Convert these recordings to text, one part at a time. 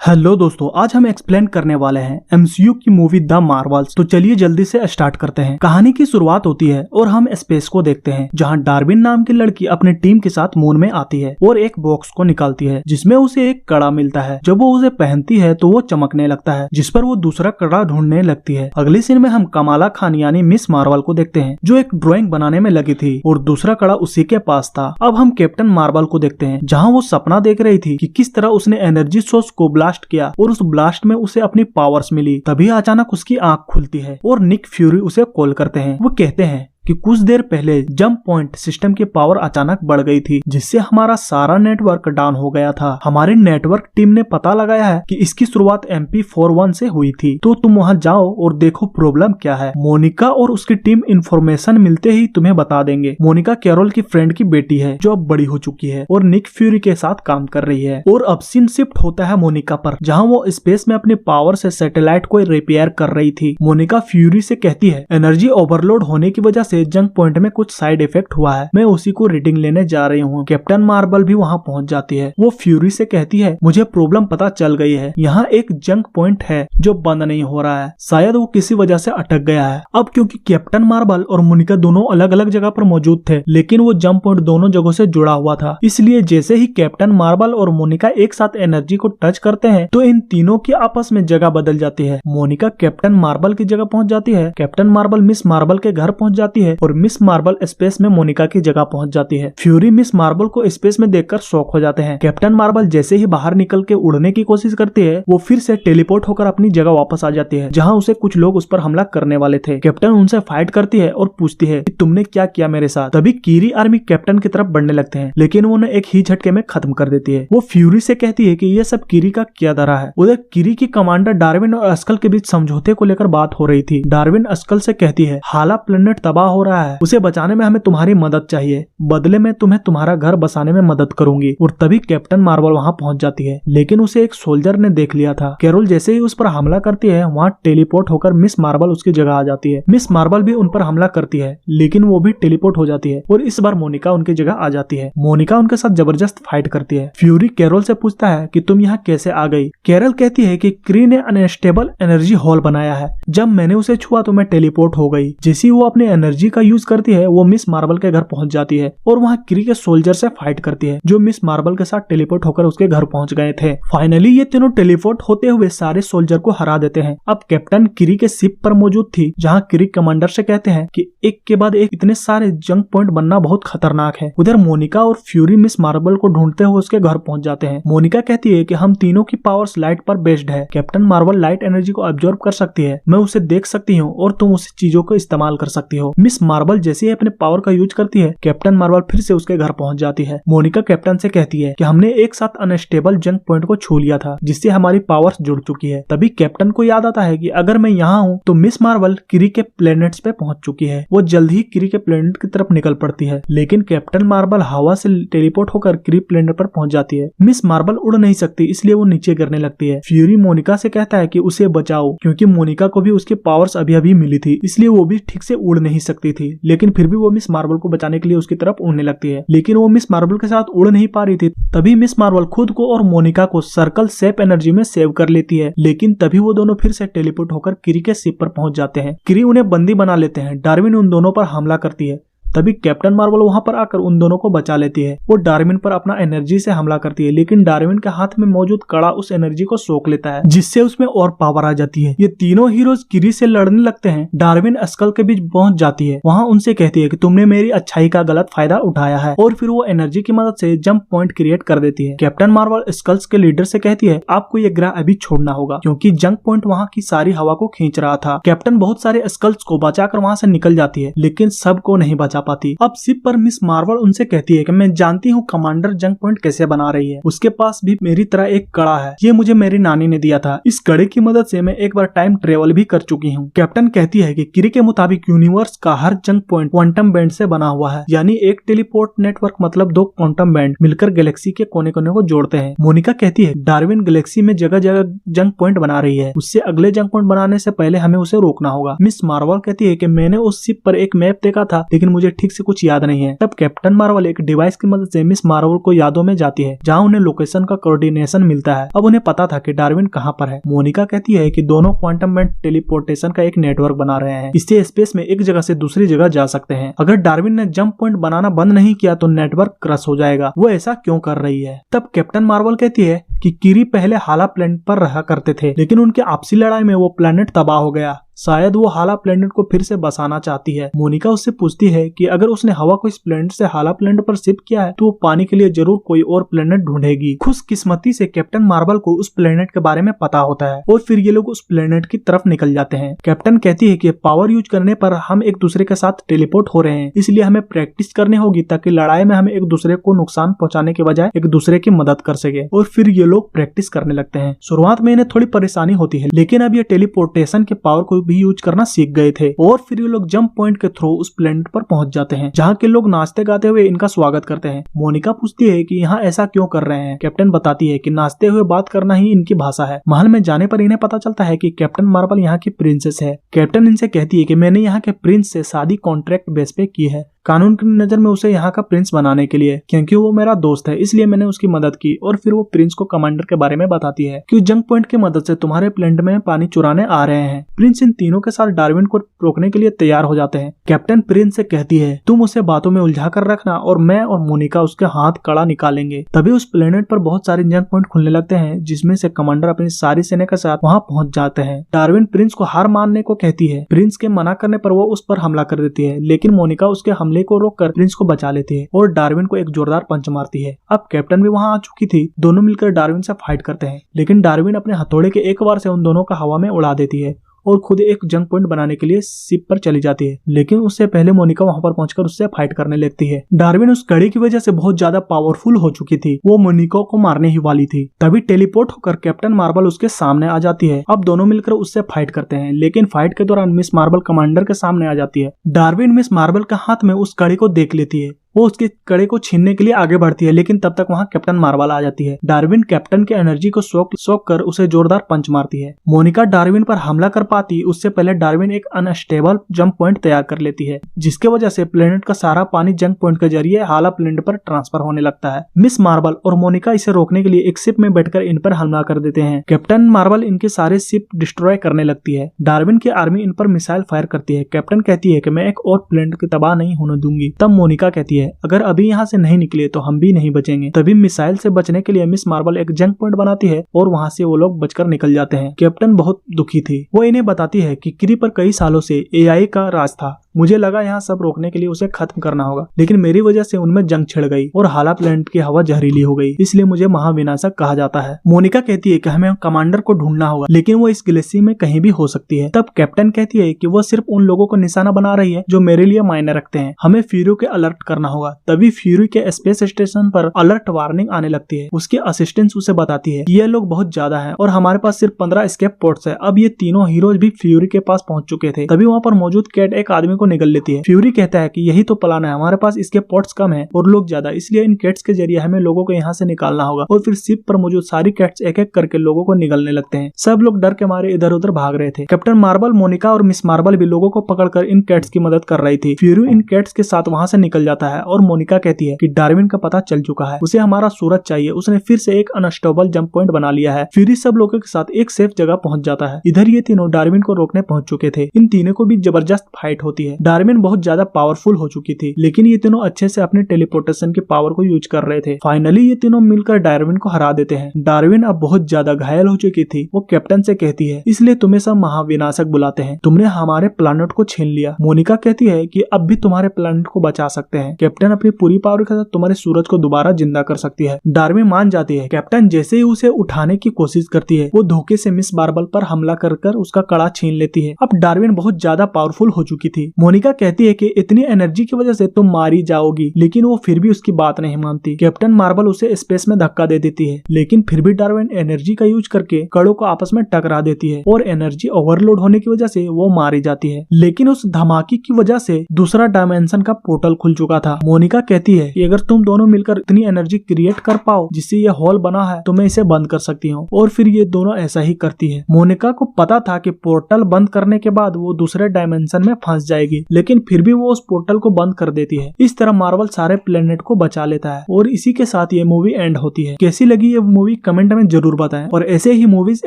Hello दोस्तों, आज हम एक्सप्लेन करने वाले हैं एमसीयू की मूवी द मार्वल्स। तो चलिए जल्दी से स्टार्ट करते हैं। कहानी की शुरुआत होती है और हम स्पेस को देखते हैं, जहां डार्विन नाम की लड़की अपनी टीम के साथ मून में आती है और एक बॉक्स को निकालती है जिसमें उसे एक कड़ा मिलता है। जब वो उसे पहनती है तो वो चमकने लगता है, जिस पर वो दूसरा कड़ा ढूंढने लगती है। अगले सीन में हम कमाला खान यानी मिस मार्वल को देखते हैं, जो एक ड्राइंग बनाने में लगी थी और दूसरा कड़ा उसी के पास था। अब हम कैप्टन मार्वल को देखते हैं, जहाँ वो सपना देख रही थी कि किस तरह उसने एनर्जी सोर्स को ब्लास्ट किया और उस ब्लास्ट में उसे अपनी पावर्स मिली। तभी अचानक उसकी आंख खुलती है और निक फ्यूरी उसे कॉल करते हैं। वो कहते हैं कि कुछ देर पहले जंप पॉइंट सिस्टम की पावर अचानक बढ़ गई थी, जिससे हमारा सारा नेटवर्क डाउन हो गया था। हमारी नेटवर्क टीम ने पता लगाया है कि इसकी शुरुआत MP41 से हुई थी, तो तुम वहां जाओ और देखो प्रॉब्लम क्या है। मोनिका और उसकी टीम इंफॉर्मेशन मिलते ही तुम्हें बता देंगे। मोनिका कैरोल की फ्रेंड की बेटी है, जो अब बड़ी हो चुकी है और निक फ्यूरी के साथ काम कर रही है। और अब सीन शिफ्ट होता है मोनिका पर, जहाँ वो स्पेस में अपनी पावर से सैटेलाइट को रिपेयर कर रही थी। मोनिका फ्यूरी से कहती है, एनर्जी ओवरलोड होने की वजह से जंक पॉइंट में कुछ साइड इफेक्ट हुआ है, मैं उसी को रीडिंग लेने जा रही हूँ। कैप्टन मार्वल भी वहाँ पहुँच जाती है। वो फ्यूरी से कहती है, मुझे प्रॉब्लम पता चल गई है, यहाँ एक जंक पॉइंट है जो बंद नहीं हो रहा है, शायद वो किसी वजह से अटक गया है। अब क्योंकि कैप्टन मार्वल और मोनिका दोनों अलग अलग जगह पर मौजूद थे, लेकिन वो जंप पॉइंट दोनों जगहों से जुड़ा हुआ था, इसलिए जैसे ही कैप्टन मार्वल और मोनिका एक साथ एनर्जी को टच करते हैं तो इन तीनों की आपस में जगह बदल जाती है। मोनिका कैप्टन मार्वल की जगह पहुँच जाती है, कैप्टन मार्वल मिस मार्वल के घर पहुँच जाती है और मिस मार्वल स्पेस में मोनिका की जगह पहुंच जाती है। फ्यूरी मिस मार्वल को स्पेस में देखकर शॉक हो जाते हैं। कैप्टन मार्वल जैसे ही बाहर निकल के उड़ने की कोशिश करती है, वो फिर से टेलीपोर्ट होकर अपनी जगह वापस आ जाती है, जहां उसे कुछ लोग उस पर हमला करने वाले थे। कैप्टन उनसे फाइट करती है और पूछती है कि तुमने क्या किया मेरे साथ। तभी कीरी आर्मी कैप्टन की तरफ बढ़ने लगते हैं, लेकिन वो उन्हें एक ही झटके में खत्म कर देती है। वो फ्यूरी से कहती है कि ये सब कीरी का किया धरा है। उधर कीरी की कमांडर डार्विन और अस्कल के बीच समझौते को लेकर बात हो रही थी। डार्विन अस्कल से कहती है, हाला प्लेनेट तबाह हो रहा है, उसे बचाने में हमें तुम्हारी मदद चाहिए, बदले में तुम्हें तुम्हारा घर बसाने में मदद करूंगी। और तभी कैप्टन मार्वल वहां पहुंच जाती है, लेकिन उसे एक सोल्जर ने देख लिया था। कैरोल जैसे ही उस पर हमला करती है, वहां टेलीपोर्ट होकर मिस मार्वल उसकी जगह आ जाती है। मिस मार्वल भी उन पर हमला करती है, लेकिन वो भी टेलीपोर्ट हो जाती है और इस बार मोनिका उनकी जगह आ जाती है। मोनिका उनके साथ जबरदस्त फाइट करती है। फ्यूरी कैरोल से पूछता है कि तुम यहाँ कैसे आ गई। कैरोल कहती है कि क्री ने अनस्टेबल एनर्जी हॉल बनाया है, जब मैंने उसे छुआ तो मैं टेलीपोर्ट हो गई। जैसे ही वो अपनी एनर्जी का यूज करती है, वो मिस मार्वल के घर पहुंच जाती है और वहां क्री के सोल्जर से फाइट करती है, जो मिस मार्वल के साथ टेलीपोर्ट होकर उसके घर पहुंच गए थे। फाइनली ये तीनों टेलीपोर्ट होते हुए सारे सोल्जर को हरा देते हैं। अब कैप्टन क्री के शिप पर मौजूद थी, जहां क्री कमांडर से कहते हैं कि एक के बाद एक इतने सारे जंक पॉइंट बनना बहुत खतरनाक है। उधर मोनिका और फ्यूरी मिस मार्वल को ढूंढते हुए उसके घर पहुंच जाते हैं। मोनिका कहती है कि हम तीनों की पावर्स लाइट पर बेस्ड है, कैप्टन मार्वल लाइट एनर्जी को अब्जॉर्ब कर सकती है, मैं उसे देख सकती हूँ और तुम उस चीजों को इस्तेमाल कर सकती हो। मिस मार्वल जैसे ही अपने पावर का यूज करती है, कैप्टन मार्वल फिर से उसके घर पहुंच जाती है। मोनिका कैप्टन से कहती है कि हमने एक साथ अनस्टेबल जंक पॉइंट को छू लिया था, जिससे हमारी पावर्स जुड़ चुकी है। तभी कैप्टन को याद आता है कि अगर मैं यहाँ हूँ तो मिस मार्वल क्री के प्लेनेट्स पे पहुंच चुकी है। वो जल्द ही क्री के प्लेनेट की तरफ निकल पड़ती है, लेकिन कैप्टन मार्वल हवा से टेलीपोर्ट होकर क्री प्लेनेट पर पहुंच जाती है। मिस मार्वल उड़ नहीं सकती, इसलिए वो नीचे गिरने लगती है। फ्यूरी मोनिका से कहता है कि उसे बचाओ, क्योंकि मोनिका को भी उसकी पावर्स अभी अभी मिली थी, इसलिए वो भी ठीक से उड़ नहीं सकती थी। लेकिन फिर भी वो मिस मार्वल को बचाने के लिए उसकी तरफ उड़ने लगती है, लेकिन वो मिस मार्वल के साथ उड़ नहीं पा रही थी। तभी मिस मार्वल खुद को और मोनिका को सर्कल सेप एनर्जी में सेव कर लेती है, लेकिन तभी वो दोनों फिर से टेलीपोर्ट होकर क्री के शिप पर पहुंच जाते हैं। क्री उन्हें बंदी बना लेते हैं। डार्विन उन दोनों पर हमला करती है, तभी कैप्टन मार्वल वहां पर आकर उन दोनों को बचा लेती है। वो डार्विन पर अपना एनर्जी से हमला करती है, लेकिन डार्विन के हाथ में मौजूद कड़ा उस एनर्जी को सोख लेता है, जिससे उसमें और पावर आ जाती है। ये तीनों हीरोज क्री से लड़ने लगते हैं। डार्विन अस्कल के बीच पहुंच जाती है, वहां उनसे कहती है कि तुमने मेरी अच्छाई का गलत फायदा उठाया है, और फिर वो एनर्जी की मदद से जंप पॉइंट क्रिएट कर देती है। कैप्टन मार्वल स्कल्स के लीडर से कहती है, आपको ये ग्रह अभी छोड़ना होगा, क्योंकि जंक पॉइंट वहाँ की सारी हवा को खींच रहा था। कैप्टन बहुत सारे स्कल्स को बचाकर वहाँ से निकल जाती है, लेकिन सबको नहीं बचा पाती। अब शिप पर मिस मार्वल उनसे कहती है कि मैं जानती हूँ कमांडर जंक पॉइंट कैसे बना रही है, उसके पास भी मेरी तरह एक कड़ा है, ये मुझे मेरी नानी ने दिया था, इस कड़े की मदद से मैं एक बार टाइम ट्रेवल भी कर चुकी हूँ। कैप्टन कहती है कि क्री के मुताबिक यूनिवर्स का हर जंक पॉइंट क्वांटम बैंड से बना हुआ है, यानी एक टेलीपोर्ट नेटवर्क मतलब दो क्वांटम बैंड मिलकर गैलेक्सी के कोने कोने को जोड़ते हैं। मोनिका कहती है डार्विन गैलेक्सी में जगह जगह जंक पॉइंट बना रही है, उससे अगले जंक पॉइंट बनाने से पहले हमें उसे रोकना होगा। मिस मार्वल कहती है कि मैंने उस शिप पर एक मैप देखा था, लेकिन मुझे ठीक से कुछ याद नहीं है। तब कैप्टन मार्वल एक डिवाइस की मदद से मिस मार्वल को यादों में जाती है, जहाँ उन्हें लोकेशन का कोऑर्डिनेशन मिलता है। अब उन्हें पता था कि डार्विन कहाँ पर है। मोनिका कहती है कि दोनों क्वांटम में टेलीपोर्टेशन का एक नेटवर्क बना रहे हैं, इससे स्पेस में एक जगह से दूसरी जगह जा सकते हैं। अगर डार्विन ने जंप पॉइंट बनाना बंद नहीं किया तो नेटवर्क क्रश हो जाएगा। वो ऐसा क्यों कर रही है? तब कैप्टन मार्वल कहती है कि किरी पहले हाला प्लेनेट पर रहा करते थे, लेकिन उनकी आपसी लड़ाई में वो प्लेनेट तबाह हो गया। शायद वो हाला प्लेनेट को फिर से बसाना चाहती है। मोनिका उससे पूछती है कि अगर उसने हवा को इस प्लेनेट से हाला प्लेनेट पर शिफ्ट किया है तो वो पानी के लिए जरूर कोई और प्लेनेट ढूंढेगी। खुशकिस्मती से कैप्टन मार्वल को उस प्लेनेट के बारे में पता होता है और फिर ये लोग उस प्लेनेट की तरफ निकल जाते हैं। कैप्टन कहती है कि पावर यूज करने पर हम एक दूसरे के साथ टेलीपोर्ट हो रहे हैं, इसलिए हमें प्रैक्टिस करनी होगी ताकि लड़ाई में हम एक दूसरे को नुकसान पहुंचाने के बजाय एक दूसरे की मदद कर सके। और फिर ये लोग प्रैक्टिस करने लगते हैं। शुरुआत में इन्हें थोड़ी परेशानी होती है, लेकिन अब ये टेलीपोर्टेशन के पावर को भी यूज करना सीख गए थे और फिर ये लोग जंप पॉइंट के थ्रू उस प्लेनेट पर पहुंच जाते हैं, जहाँ के लोग नाचते गाते हुए इनका स्वागत करते हैं। मोनिका पूछती है कि यहाँ ऐसा क्यों कर रहे हैं। कैप्टन बताती है कि नाचते हुए बात करना ही इनकी भाषा है। महल में जाने पर इन्हें पता चलता है कि कैप्टन मार्वल यहाँ की प्रिंसेस है। कैप्टन इनसे कहती है कि मैंने यहाँ के प्रिंस से शादी कॉन्ट्रैक्ट बेस पे की है, कानून की नजर में उसे यहाँ का प्रिंस बनाने के लिए, क्योंकि वो मेरा दोस्त है इसलिए मैंने उसकी मदद की। और फिर वो प्रिंस को कमांडर के बारे में बताती है कि जंप पॉइंट की मदद से तुम्हारे प्लेनेट में पानी चुराने आ रहे हैं। प्रिंस इन तीनों के साथ डार्विन को रोकने के लिए तैयार हो जाते हैं। कैप्टन प्रिंस से कहती है तुम उसे बातों में उलझा कर रखना और मैं और मोनिका उसके हाथ कड़ा निकालेंगे। तभी उस प्लेनेट पर बहुत सारे जंप पॉइंट खुलने लगते हैं, जिसमें से कमांडर अपनी सारी सेना के साथ वहाँ पहुंच जाते हैं। डार्विन प्रिंस को हार मानने को कहती है। प्रिंस के मना करने पर वो उस पर हमला कर देती है, लेकिन मोनिका उसके हमले को रोककर प्रिंस को बचा लेती है और डार्विन को एक जोरदार पंच मारती है। अब कैप्टन भी वहां आ चुकी थी। दोनों मिलकर डार्विन से फाइट करते हैं, लेकिन डार्विन अपने हथौड़े के एक बार से उन दोनों का हवा में उड़ा देती है और खुद एक जंप पॉइंट बनाने के लिए शिप पर चली जाती है। लेकिन उससे पहले मोनिका वहां पर पहुंचकर उससे फाइट करने लगती है। डार्विन उस कड़ी की वजह से बहुत ज्यादा पावरफुल हो चुकी थी, वो मोनिका को मारने ही वाली थी। तभी टेलीपोर्ट होकर कैप्टन मार्वल उसके सामने आ जाती है। अब दोनों मिलकर उससे फाइट करते हैं, लेकिन फाइट के दौरान मिस मार्वल कमांडर के सामने आ जाती है। डार्विन मिस मार्वल के हाथ में उस कड़ी को देख लेती है। वो उसके कड़े को छीनने के लिए आगे बढ़ती है, लेकिन तब तक वहां कैप्टन मार्वल आ जाती है। डार्विन कैप्टन के एनर्जी को सोख कर उसे जोरदार पंच मारती है। मोनिका डार्विन पर हमला कर पाती उससे पहले डार्विन एक अनस्टेबल जंप पॉइंट तैयार कर लेती है, जिसके वजह से प्लेनेट का सारा पानी जंप पॉइंट के जरिए हाला प्लेनेट पर ट्रांसफर होने लगता है। मिस मार्वल और मोनिका इसे रोकने के लिए एक शिप में बैठकर इन पर हमला कर देते हैं। कैप्टन मार्वल इनके सारे शिप डिस्ट्रॉय करने लगती है। डार्विन की आर्मी इन पर मिसाइल फायर करती है। कैप्टन कहती है कि मैं एक और प्लेनेट की तबाह नहीं होने दूंगी। तब मोनिका कहती है अगर अभी यहाँ से नहीं निकले तो हम भी नहीं बचेंगे। तभी मिसाइल से बचने के लिए मिस मार्वल एक जंप पॉइंट बनाती है और वहाँ से वो लोग बचकर निकल जाते हैं। कैप्टन बहुत दुखी थी। वो इन्हें बताती है कि किरी पर कई सालों से एआई का राज था। मुझे लगा यहाँ सब रोकने के लिए उसे खत्म करना होगा, लेकिन मेरी वजह से उनमें जंग छिड़ गई और हाला प्लेनेट की हवा जहरीली हो गई, इसलिए मुझे महाविनाशक कहा जाता है। मोनिका कहती है कि हमें कमांडर को ढूंढना होगा, लेकिन वो इस गैलेक्सी में कहीं भी हो सकती है। तब कैप्टन कहती है कि वो सिर्फ उन लोगों को निशाना बना रही है जो मेरे लिए मायने रखते हैं। हमें फ्यूरी के अलर्ट करना होगा। तभी फ्यूरी के स्पेस स्टेशन पर अलर्ट वार्निंग आने लगती है। उसके असिस्टेंट उसे बताती है कि ये लोग बहुत ज्यादा है और हमारे पास सिर्फ 15 एस्केप पोर्ट्स है। अब ये तीनों हीरोज भी फ्यूरी के पास पहुंच चुके थे। तभी वहाँ पर मौजूद कैट एक आदमी को निगल लेती है। फ्यूरी कहता है कि यही तो प्लान है, हमारे पास इसके पॉट्स कम है और लोग ज्यादा, इसलिए इन कैट्स के जरिए हमें लोगों को यहाँ से निकालना होगा। और फिर शिप पर मौजूद सारी कैट्स एक एक करके लोगों को निगलने लगते हैं। सब लोग डर के मारे इधर उधर भाग रहे थे। कैप्टन मार्वल, मोनिका और मिस मार्वल भी लोगों को पकड़कर इन कैट्स की मदद कर रही थी। फ्यूरी इन कैट्स के साथ वहाँ से निकल जाता है और मोनिका कहती है कि डार्विन का पता चल चुका है, उसे हमारा सूरज चाहिए। उसने फिर से एक अनस्टेबल जंप पॉइंट बना लिया है। फ्यूरी सब लोगों के साथ एक सेफ जगह पहुंच जाता है। इधर ये तीनों डार्विन को रोकने पहुंच चुके थे। इन तीनों को भी जबरदस्त फाइट होती है। डार्विन बहुत ज्यादा पावरफुल हो चुकी थी, लेकिन ये तीनों अच्छे से अपने टेलीपोर्टेशन की पावर को यूज कर रहे थे। फाइनली ये तीनों मिलकर डार्विन को हरा देते हैं। डार्विन अब बहुत ज्यादा घायल हो चुकी थी। वो कैप्टन से कहती है इसलिए तुम्हें सब महाविनाशक बुलाते हैं, तुमने हमारे प्लेनेट को छीन लिया। मोनिका कहती है कि अब भी तुम्हारे प्लेनेट को बचा सकते हैं। कैप्टन अपनी पूरी पावर के साथ तुम्हारे सूरज को दोबारा जिंदा कर सकती है। डार्विन मान जाती है। कैप्टन जैसे ही उसे उठाने की कोशिश करती है, वो धोखे से मिस मार्वल पर हमला कर उसका कड़ा छीन लेती है। अब डार्विन बहुत ज्यादा पावरफुल हो चुकी थी। मोनिका कहती है कि इतनी एनर्जी की वजह से तुम मारी जाओगी, लेकिन वो फिर भी उसकी बात नहीं मानती। कैप्टन मार्वल उसे स्पेस में धक्का दे देती है, लेकिन फिर भी डार्विन एनर्जी का यूज करके कड़ों को आपस में टकरा देती है और एनर्जी ओवरलोड होने की वजह से वो मारी जाती है। लेकिन उस धमाके की वजह से दूसरा डायमेंशन का पोर्टल खुल चुका था। मोनिका कहती है कि अगर तुम दोनों मिलकर इतनी एनर्जी क्रिएट कर पाओ जिससे ये हॉल बना है तो मैं इसे बंद कर सकती हूँ। और फिर ये दोनों ऐसा ही करती है। मोनिका को पता था कि पोर्टल बंद करने के बाद वो दूसरे डायमेंशन में फंस जाएगी। जाएगी, लेकिन फिर भी वो उस पोर्टल को बंद कर देती है। इस तरह मार्वल सारे प्लेनेट को बचा लेता है और इसी के साथ ये मूवी एंड होती है। कैसी लगी ये मूवी कमेंट में जरूर बताएं और ऐसे ही मूवीज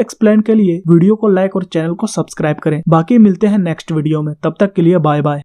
एक्सप्लेन के लिए वीडियो को लाइक और चैनल को सब्सक्राइब करें। बाकी मिलते हैं नेक्स्ट वीडियो में, तब तक के लिए बाय बाय।